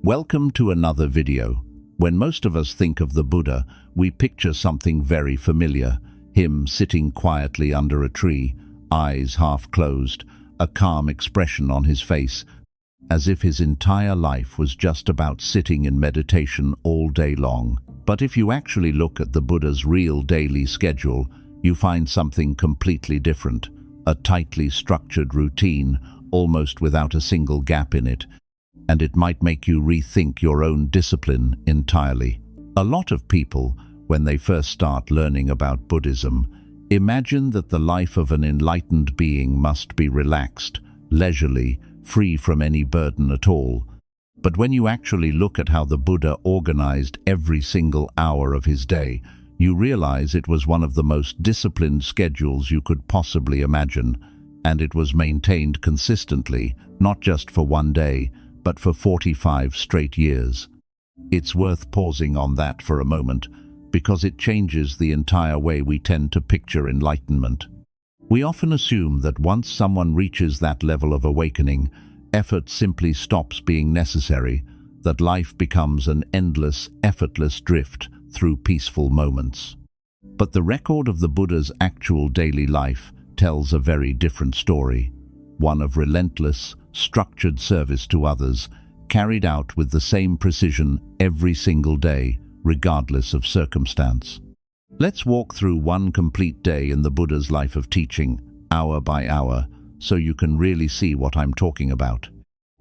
Welcome to another video. When most of us think of the Buddha, we picture something very familiar. Him sitting quietly under a tree, eyes half closed, a calm expression on his face, as if his entire life was just about sitting in meditation all day long. But if you actually look at the Buddha's real daily schedule, you find something completely different. A tightly structured routine, almost without a single gap in it. And it might make you rethink your own discipline entirely. A lot of people, when they first start learning about Buddhism, imagine that the life of an enlightened being must be relaxed, leisurely, free from any burden at all. But when you actually look at how the Buddha organized every single hour of his day, you realize it was one of the most disciplined schedules you could possibly imagine, and it was maintained consistently, not just for one day, but for 45 straight years. It's worth pausing on that for a moment, because it changes the entire way we tend to picture enlightenment. We often assume that once someone reaches that level of awakening, effort simply stops being necessary, that life becomes an endless, effortless drift through peaceful moments. But the record of the Buddha's actual daily life tells a very different story, one of relentless, structured service to others, carried out with the same precision every single day, regardless of circumstance. Let's walk through one complete day in the Buddha's life of teaching, hour by hour, so you can really see what I'm talking about.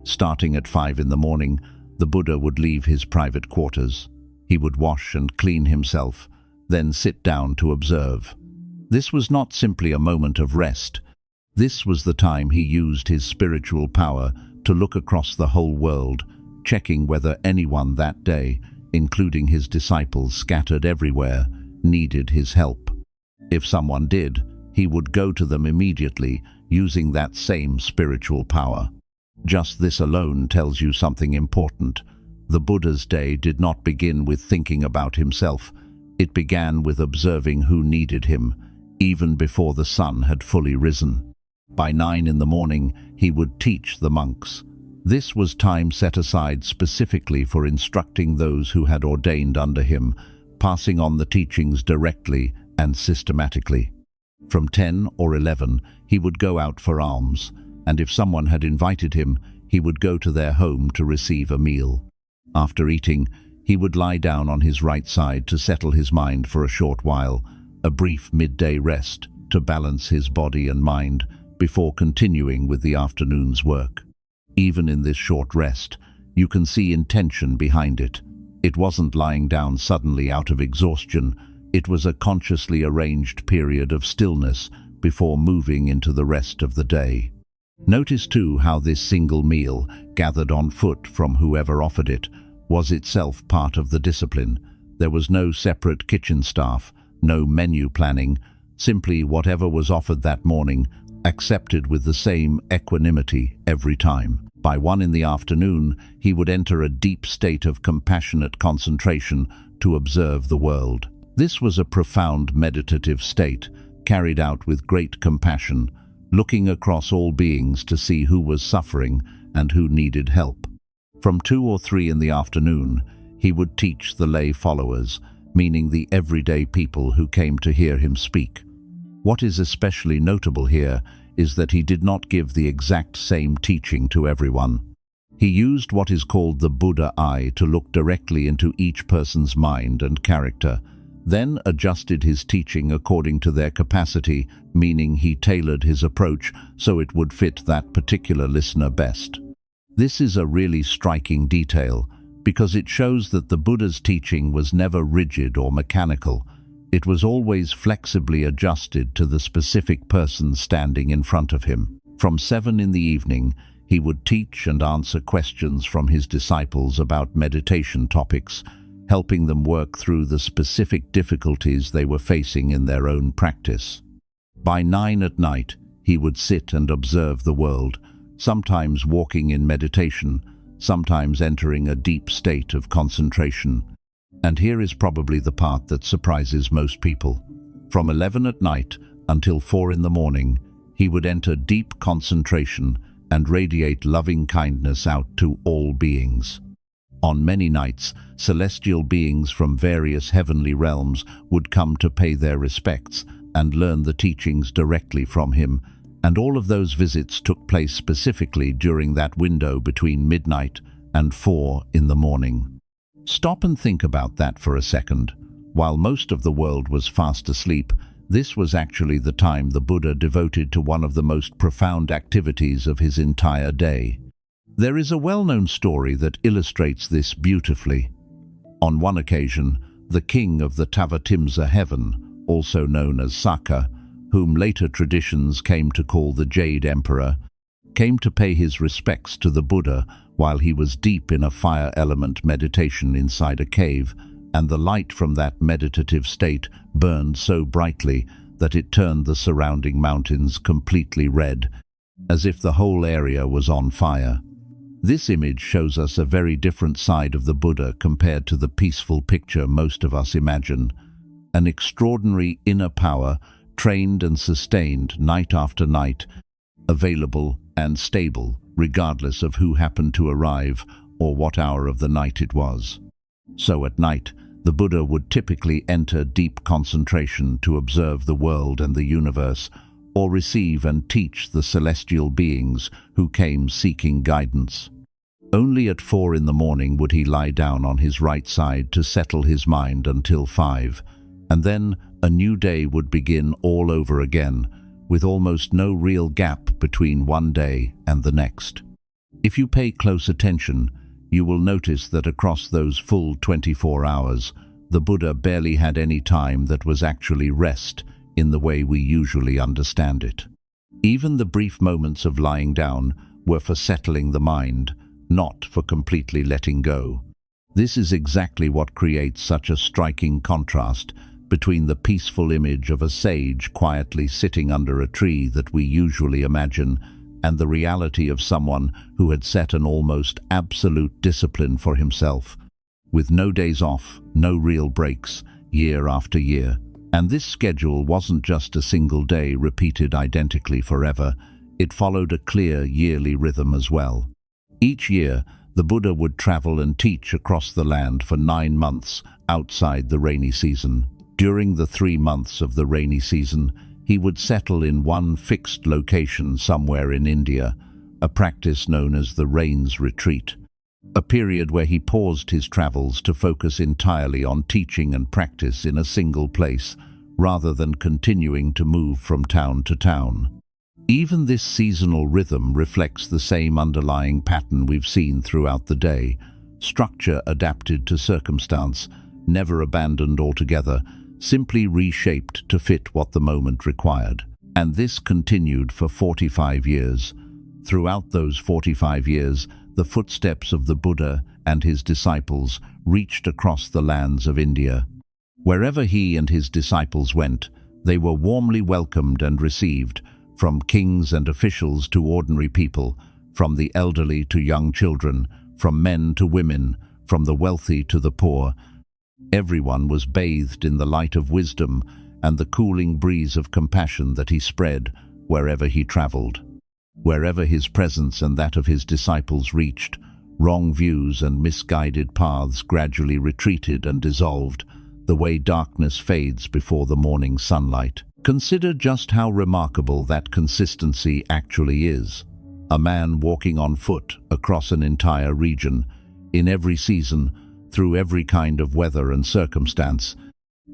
Starting at 5 in the morning, the Buddha would leave his private quarters. He would wash and clean himself, then sit down to observe. This was not simply a moment of rest. This was the time he used his spiritual power to look across the whole world, checking whether anyone that day, including his disciples scattered everywhere, needed his help. If someone did, he would go to them immediately, using that same spiritual power. Just this alone tells you something important. The Buddha's day did not begin with thinking about himself. It began with observing who needed him, even before the sun had fully risen. By 9 in the morning, he would teach the monks. This was time set aside specifically for instructing those who had ordained under him, passing on the teachings directly and systematically. From 10 or 11, he would go out for alms, and if someone had invited him, he would go to their home to receive a meal. After eating, he would lie down on his right side to settle his mind for a short while, a brief midday rest to balance his body and mind before continuing with the afternoon's work. Even in this short rest, you can see intention behind it. It wasn't lying down suddenly out of exhaustion. It was a consciously arranged period of stillness before moving into the rest of the day. Notice too how this single meal, gathered on foot from whoever offered it, was itself part of the discipline. There was no separate kitchen staff, no menu planning, simply whatever was offered that morning, accepted with the same equanimity every time. By 1 in the afternoon, he would enter a deep state of compassionate concentration to observe the world. This was a profound meditative state, carried out with great compassion, looking across all beings to see who was suffering and who needed help. From 2 or 3 in the afternoon, he would teach the lay followers, meaning the everyday people who came to hear him speak. What is especially notable here is that he did not give the exact same teaching to everyone. He used what is called the Buddha eye to look directly into each person's mind and character, then adjusted his teaching according to their capacity, meaning he tailored his approach so it would fit that particular listener best. This is a really striking detail, because it shows that the Buddha's teaching was never rigid or mechanical. It was always flexibly adjusted to the specific person standing in front of him. From 7 in the evening, he would teach and answer questions from his disciples about meditation topics, helping them work through the specific difficulties they were facing in their own practice. By 9 at night, he would sit and observe the world, sometimes walking in meditation, sometimes entering a deep state of concentration. And here is probably the part that surprises most people. From 11 at night until 4 in the morning, he would enter deep concentration and radiate loving kindness out to all beings. On many nights, celestial beings from various heavenly realms would come to pay their respects and learn the teachings directly from him, and all of those visits took place specifically during that window between midnight and 4 in the morning. Stop and think about that for a second. While most of the world was fast asleep, this was actually the time the Buddha devoted to one of the most profound activities of his entire day. There is a well-known story that illustrates this beautifully. On one occasion, the king of the Tavatimsa heaven, also known as Sakka, whom later traditions came to call the Jade Emperor, came to pay his respects to the Buddha while he was deep in a fire element meditation inside a cave, and the light from that meditative state burned so brightly that it turned the surrounding mountains completely red, as if the whole area was on fire. This image shows us a very different side of the Buddha compared to the peaceful picture most of us imagine. An extraordinary inner power, trained and sustained night after night, available and stable, regardless of who happened to arrive or what hour of the night it was. So at night, the Buddha would typically enter deep concentration to observe the world and the universe, or receive and teach the celestial beings who came seeking guidance. Only at 4 in the morning would he lie down on his right side to settle his mind until 5, and then a new day would begin all over again, with almost no real gap between one day and the next. If you pay close attention, you will notice that across those full 24 hours, the Buddha barely had any time that was actually rest in the way we usually understand it. Even the brief moments of lying down were for settling the mind, not for completely letting go. This is exactly what creates such a striking contrast between the peaceful image of a sage quietly sitting under a tree that we usually imagine and the reality of someone who had set an almost absolute discipline for himself, with no days off, no real breaks, year after year. And this schedule wasn't just a single day repeated identically forever, it followed a clear yearly rhythm as well. Each year, the Buddha would travel and teach across the land for 9 months outside the rainy season. During the 3 months of the rainy season, he would settle in one fixed location somewhere in India, a practice known as the Rains Retreat, a period where he paused his travels to focus entirely on teaching and practice in a single place, rather than continuing to move from town to town. Even this seasonal rhythm reflects the same underlying pattern we've seen throughout the day: structure adapted to circumstance, never abandoned altogether, simply reshaped to fit what the moment required. And this continued for 45 years. Throughout those 45 years, the footsteps of the Buddha and his disciples reached across the lands of India. Wherever he and his disciples went, they were warmly welcomed and received, from kings and officials to ordinary people, from the elderly to young children, from men to women, from the wealthy to the poor. Everyone was bathed in the light of wisdom and the cooling breeze of compassion that he spread wherever he traveled. Wherever his presence and that of his disciples reached, wrong views and misguided paths gradually retreated and dissolved, the way darkness fades before the morning sunlight. Consider just how remarkable that consistency actually is. A man walking on foot across an entire region, in every season, through every kind of weather and circumstance,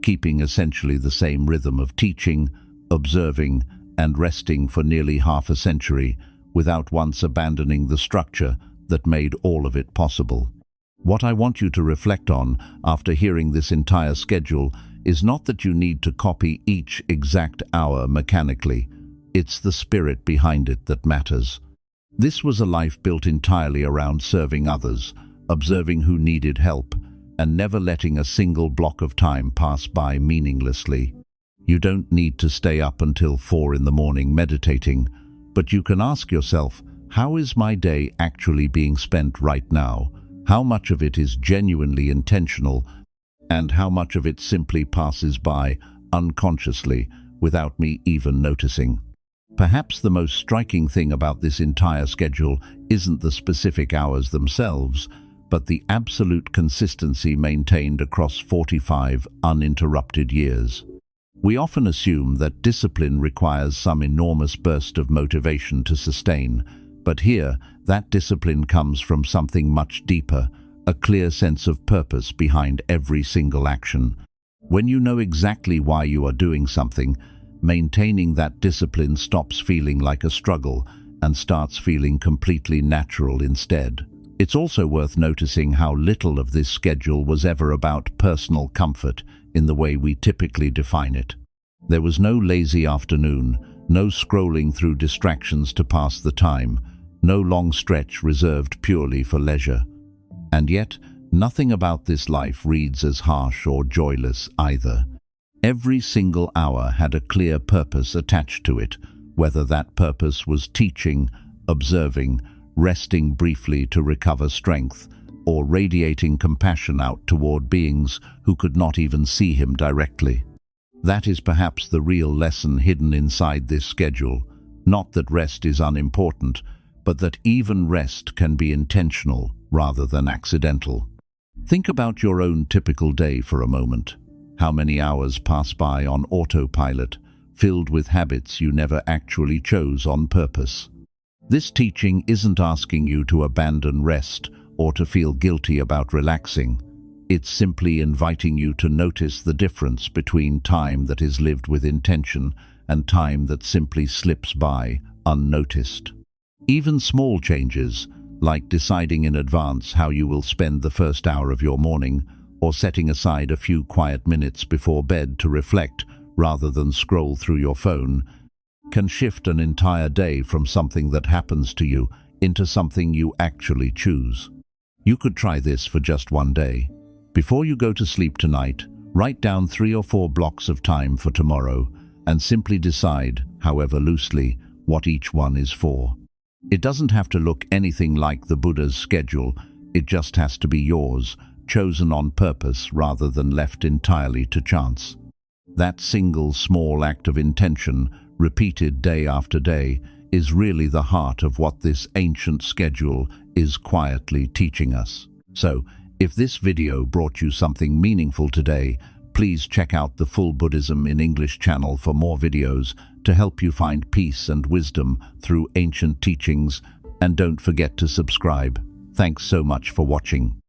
keeping essentially the same rhythm of teaching, observing, and resting for nearly half a century, without once abandoning the structure that made all of it possible. What I want you to reflect on after hearing this entire schedule is not that you need to copy each exact hour mechanically. It's the spirit behind it that matters. This was a life built entirely around serving others, observing who needed help, and never letting a single block of time pass by meaninglessly. You don't need to stay up until 4 in the morning meditating, but you can ask yourself, how is my day actually being spent right now? How much of it is genuinely intentional, and how much of it simply passes by unconsciously without me even noticing? Perhaps the most striking thing about this entire schedule isn't the specific hours themselves, but the absolute consistency maintained across 45 uninterrupted years. We often assume that discipline requires some enormous burst of motivation to sustain, but here, that discipline comes from something much deeper, a clear sense of purpose behind every single action. When you know exactly why you are doing something, maintaining that discipline stops feeling like a struggle and starts feeling completely natural instead. It's also worth noticing how little of this schedule was ever about personal comfort in the way we typically define it. There was no lazy afternoon, no scrolling through distractions to pass the time, no long stretch reserved purely for leisure. And yet, nothing about this life reads as harsh or joyless either. Every single hour had a clear purpose attached to it, whether that purpose was teaching, observing, resting briefly to recover strength, or radiating compassion out toward beings who could not even see him directly. That is perhaps the real lesson hidden inside this schedule, not that rest is unimportant, but that even rest can be intentional rather than accidental. Think about your own typical day for a moment. How many hours pass by on autopilot, filled with habits you never actually chose on purpose? This teaching isn't asking you to abandon rest or to feel guilty about relaxing. It's simply inviting you to notice the difference between time that is lived with intention and time that simply slips by unnoticed. Even small changes, like deciding in advance how you will spend the first hour of your morning, or setting aside a few quiet minutes before bed to reflect rather than scroll through your phone, can shift an entire day from something that happens to you into something you actually choose. You could try this for just one day. Before you go to sleep tonight, write down 3 or 4 blocks of time for tomorrow and simply decide, however loosely, what each one is for. It doesn't have to look anything like the Buddha's schedule, it just has to be yours, chosen on purpose rather than left entirely to chance. That single small act of intention, repeated day after day, is really the heart of what this ancient schedule is quietly teaching us. So, if this video brought you something meaningful today, please check out the Full Buddhism in English channel for more videos to help you find peace and wisdom through ancient teachings, and don't forget to subscribe. Thanks so much for watching.